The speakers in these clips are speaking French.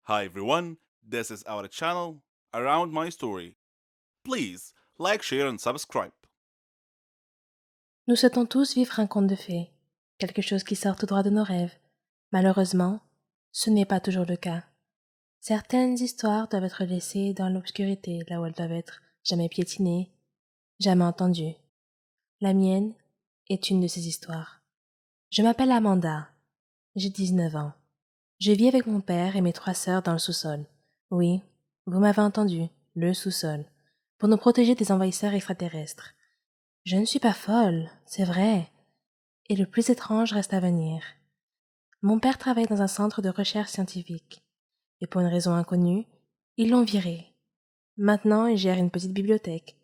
Hi everyone, this is our channel Around My Story. Please like, share and subscribe. Nous souhaitons tous vivre un conte de fées, quelque chose qui sort tout droit de nos rêves. Malheureusement, ce n'est pas toujours le cas. Certaines histoires doivent être laissées dans l'obscurité, là où elles doivent être jamais piétinées, jamais entendues. La mienne est une de ces histoires. Je m'appelle Amanda. J'ai 19 ans. Je vis avec mon père et mes 3 sœurs dans le sous-sol. Oui, vous m'avez entendu, le sous-sol, pour nous protéger des envahisseurs extraterrestres. Je ne suis pas folle, c'est vrai. Et le plus étrange reste à venir. Mon père travaille dans un centre de recherche scientifique. Et pour une raison inconnue, ils l'ont viré. Maintenant, il gère une petite bibliothèque.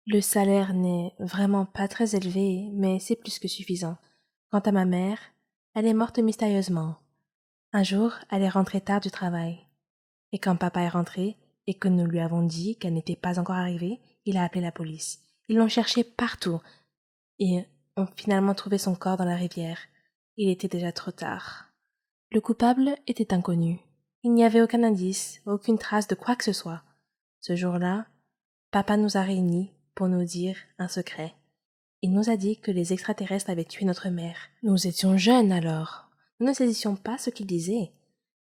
Le salaire n'est vraiment pas très élevé, mais c'est plus que suffisant. Quant à ma mère, elle est morte mystérieusement. Un jour, elle est rentrée tard du travail. Et quand papa est rentré, et que nous lui avons dit qu'elle n'était pas encore arrivée, il a appelé la police. Ils l'ont cherchée partout, et ont finalement trouvé son corps dans la rivière. Il était déjà trop tard. Le coupable était inconnu. Il n'y avait aucun indice, aucune trace de quoi que ce soit. Ce jour-là, papa nous a réunis pour nous dire un secret. Il nous a dit que les extraterrestres avaient tué notre mère. Nous étions jeunes alors. Nous ne saisissions pas ce qu'il disait.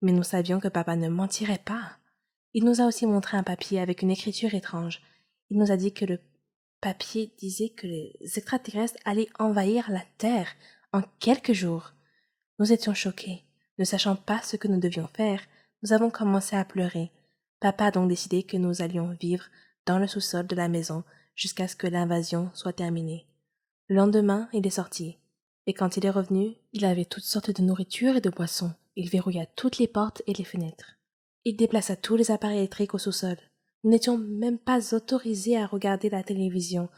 Mais nous savions que papa ne mentirait pas. Il nous a aussi montré un papier avec une écriture étrange. Il nous a dit que le papier disait que les extraterrestres allaient envahir la Terre en quelques jours. Nous étions choqués. Ne sachant pas ce que nous devions faire, nous avons commencé à pleurer. Papa a donc décidé que nous allions vivre dans le sous-sol de la maison jusqu'à ce que l'invasion soit terminée. Le lendemain, il est sorti. Et quand il est revenu, il avait toutes sortes de nourriture et de boissons. Il verrouilla toutes les portes et les fenêtres. Il déplaça tous les appareils électriques au sous-sol. Nous n'étions même pas autorisés à regarder la télévision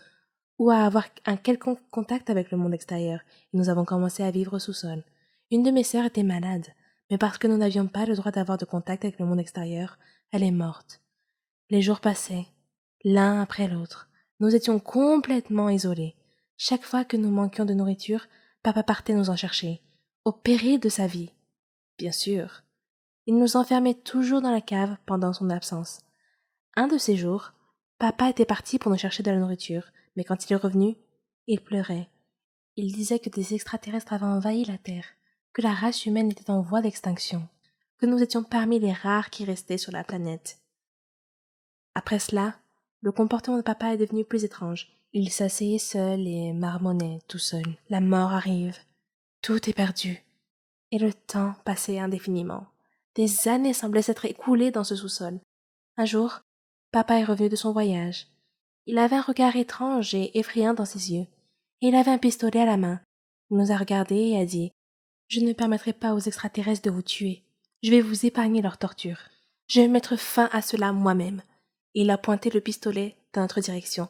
ou à avoir un quelconque contact avec le monde extérieur, et nous avons commencé à vivre au sous-sol. Une de mes sœurs était malade, mais parce que nous n'avions pas le droit d'avoir de contact avec le monde extérieur, elle est morte. Les jours passaient, l'un après l'autre. Nous étions complètement isolés. Chaque fois que nous manquions de nourriture, papa partait nous en chercher, au péril de sa vie. Bien sûr. Il nous enfermait toujours dans la cave pendant son absence. Un de ces jours, papa était parti pour nous chercher de la nourriture, mais quand il est revenu, il pleurait. Il disait que des extraterrestres avaient envahi la Terre, que la race humaine était en voie d'extinction, que nous étions parmi les rares qui restaient sur la planète. Après cela, le comportement de papa est devenu plus étrange. Il s'asseyait seul et marmonnait tout seul. La mort arrive. Tout est perdu. Et le temps passait indéfiniment. Des années semblaient s'être écoulées dans ce sous-sol. Un jour, papa est revenu de son voyage. Il avait un regard étrange et effrayant dans ses yeux, et il avait un pistolet à la main. Il nous a regardés et a dit « Je ne permettrai pas aux extraterrestres de vous tuer. Je vais vous épargner leur torture. Je vais mettre fin à cela moi-même. » Et il a pointé le pistolet dans notre direction.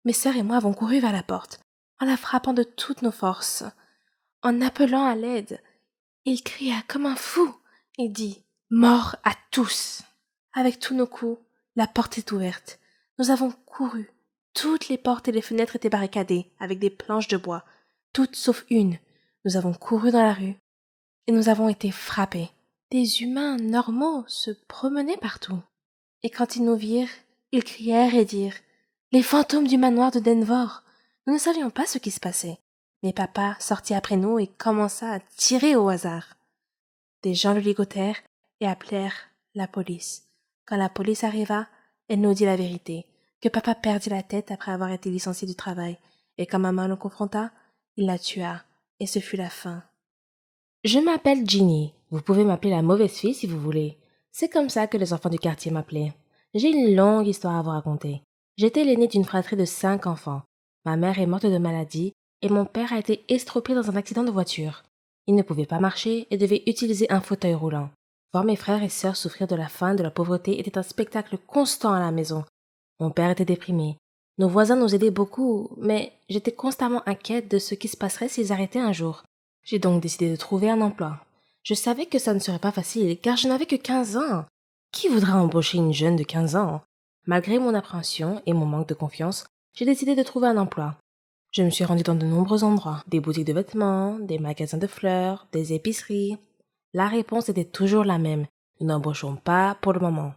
Mes sœurs et moi avons couru vers la porte, en la frappant de toutes nos forces, en appelant à l'aide. Il cria comme un fou et dit « Mort à tous !» Avec tous nos coups, la porte est ouverte. Nous avons couru. Toutes les portes et les fenêtres étaient barricadées avec des planches de bois, toutes sauf une. Nous avons couru dans la rue et nous avons été frappés. Des humains normaux se promenaient partout. Et quand ils nous virent, ils crièrent et dirent « Les fantômes du manoir de Denver !» Nous ne savions pas ce qui se passait. Mais papa sortit après nous et commença à tirer au hasard. Des gens le ligotèrent et appelèrent la police. Quand la police arriva, elle nous dit la vérité, que papa perdit la tête après avoir été licencié du travail, et quand maman le confronta, il la tua, et ce fut la fin. Je m'appelle Ginny. Vous pouvez m'appeler la mauvaise fille si vous voulez. C'est comme ça que les enfants du quartier m'appelaient. J'ai une longue histoire à vous raconter. J'étais l'aînée d'une fratrie de 5 enfants. Ma mère est morte de maladie et mon père a été estropié dans un accident de voiture. Il ne pouvait pas marcher et devait utiliser un fauteuil roulant. Voir mes frères et sœurs souffrir de la faim et de la pauvreté était un spectacle constant à la maison. Mon père était déprimé. Nos voisins nous aidaient beaucoup, mais j'étais constamment inquiète de ce qui se passerait s'ils arrêtaient un jour. J'ai donc décidé de trouver un emploi. Je savais que ça ne serait pas facile, car je n'avais que 15 ans. Qui voudra embaucher une jeune de 15 ans? Malgré mon appréhension et mon manque de confiance, j'ai décidé de trouver un emploi. Je me suis rendue dans de nombreux endroits, des boutiques de vêtements, des magasins de fleurs, des épiceries. La réponse était toujours la même. Nous n'embauchons pas pour le moment.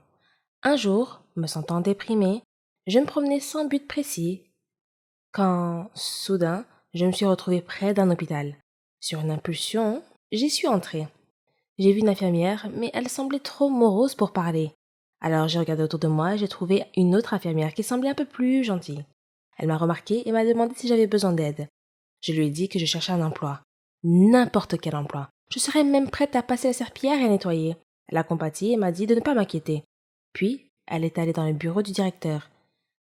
Un jour, me sentant déprimée, je me promenais sans but précis quand, soudain, je me suis retrouvée près d'un hôpital. Sur une impulsion, j'y suis entrée. J'ai vu une infirmière, mais elle semblait trop morose pour parler. Alors j'ai regardé autour de moi et j'ai trouvé une autre infirmière qui semblait un peu plus gentille. Elle m'a remarqué et m'a demandé si j'avais besoin d'aide. Je lui ai dit que je cherchais un emploi. N'importe quel emploi. Je serais même prête à passer la serpillière et à nettoyer. Elle a compati et m'a dit de ne pas m'inquiéter. Puis, elle est allée dans le bureau du directeur.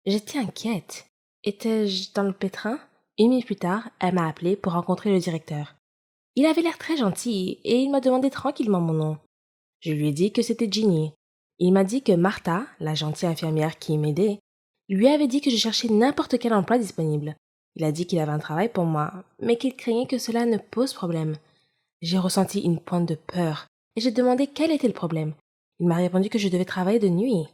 J'étais inquiète. Étais-je dans le pétrin? Une minute plus tard, elle m'a appelé pour rencontrer le directeur. Il avait l'air très gentil et il m'a demandé tranquillement mon nom. Je lui ai dit que c'était Ginny. Il m'a dit que Martha, la gentille infirmière qui m'aidait, lui avait dit que je cherchais n'importe quel emploi disponible. Il a dit qu'il avait un travail pour moi, mais qu'il craignait que cela ne pose problème. J'ai ressenti une pointe de peur et j'ai demandé quel était le problème. Il m'a répondu que je devais travailler de nuit.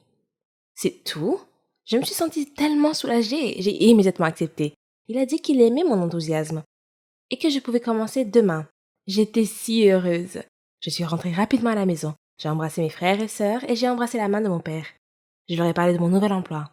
C'est tout? Je me suis sentie tellement soulagée, j'ai immédiatement accepté. Il a dit qu'il aimait mon enthousiasme et que je pouvais commencer demain. J'étais si heureuse. Je suis rentrée rapidement à la maison. J'ai embrassé mes frères et sœurs et j'ai embrassé la main de mon père. Je leur ai parlé de mon nouvel emploi.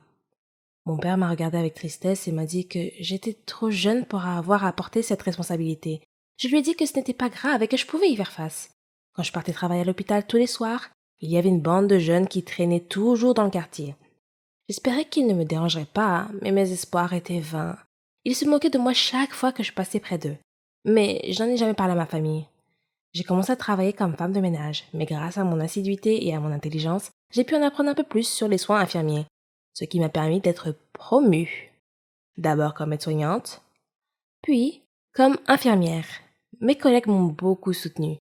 Mon père m'a regardé avec tristesse et m'a dit que j'étais trop jeune pour avoir à porter cette responsabilité. Je lui ai dit que ce n'était pas grave et que je pouvais y faire face. Quand je partais travailler à l'hôpital tous les soirs, il y avait une bande de jeunes qui traînaient toujours dans le quartier. J'espérais qu'ils ne me dérangeraient pas, mais mes espoirs étaient vains. Ils se moquaient de moi chaque fois que je passais près d'eux. Mais je n'en ai jamais parlé à ma famille. J'ai commencé à travailler comme femme de ménage, mais grâce à mon assiduité et à mon intelligence, j'ai pu en apprendre un peu plus sur les soins infirmiers, ce qui m'a permis d'être promue. D'abord comme aide-soignante, puis comme infirmière. Mes collègues m'ont beaucoup soutenue.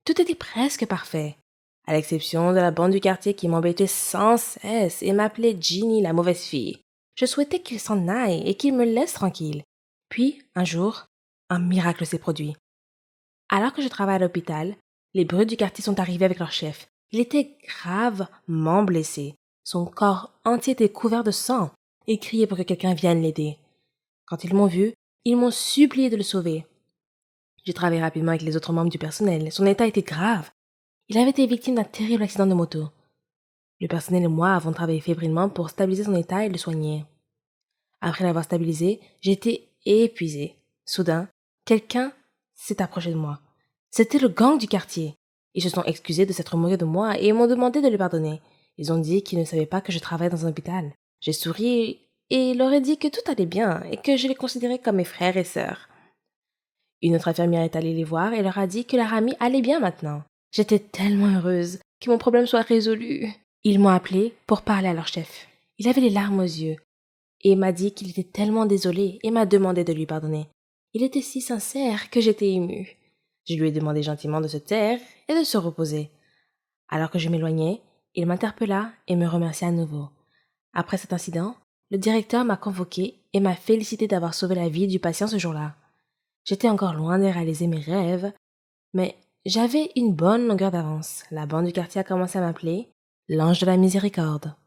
Tout était presque parfait, à l'exception de la bande du quartier qui m'embêtait sans cesse et m'appelait Ginny la mauvaise fille. Je souhaitais qu'ils s'en aillent et qu'ils me laissent tranquille. Puis, un jour, un miracle s'est produit. Alors que je travaillais à l'hôpital, les brutes du quartier sont arrivés avec leur chef. Il était gravement blessé. Son corps entier était couvert de sang et criait pour que quelqu'un vienne l'aider. Quand ils m'ont vu, ils m'ont supplié de le sauver. J'ai travaillé rapidement avec les autres membres du personnel. Son état était grave. Il avait été victime d'un terrible accident de moto. Le personnel et moi avons travaillé fébrilement pour stabiliser son état et le soigner. Après l'avoir stabilisé, j'étais épuisée. Soudain, quelqu'un s'est approché de moi. C'était le gang du quartier. Ils se sont excusés de s'être moqués de moi et m'ont demandé de les pardonner. Ils ont dit qu'ils ne savaient pas que je travaillais dans un hôpital. J'ai souri et leur ai dit que tout allait bien et que je les considérais comme mes frères et sœurs. Une autre infirmière est allée les voir et leur a dit que leur amie allait bien maintenant. J'étais tellement heureuse que mon problème soit résolu. Ils m'ont appelée pour parler à leur chef. Il avait les larmes aux yeux et m'a dit qu'il était tellement désolé et m'a demandé de lui pardonner. Il était si sincère que j'étais émue. Je lui ai demandé gentiment de se taire et de se reposer. Alors que je m'éloignais, il m'interpella et me remercia à nouveau. Après cet incident, le directeur m'a convoqué et m'a félicité d'avoir sauvé la vie du patient ce jour-là. J'étais encore loin de réaliser mes rêves, mais j'avais une bonne longueur d'avance. La bande du quartier a commencé à m'appeler l'ange de la miséricorde.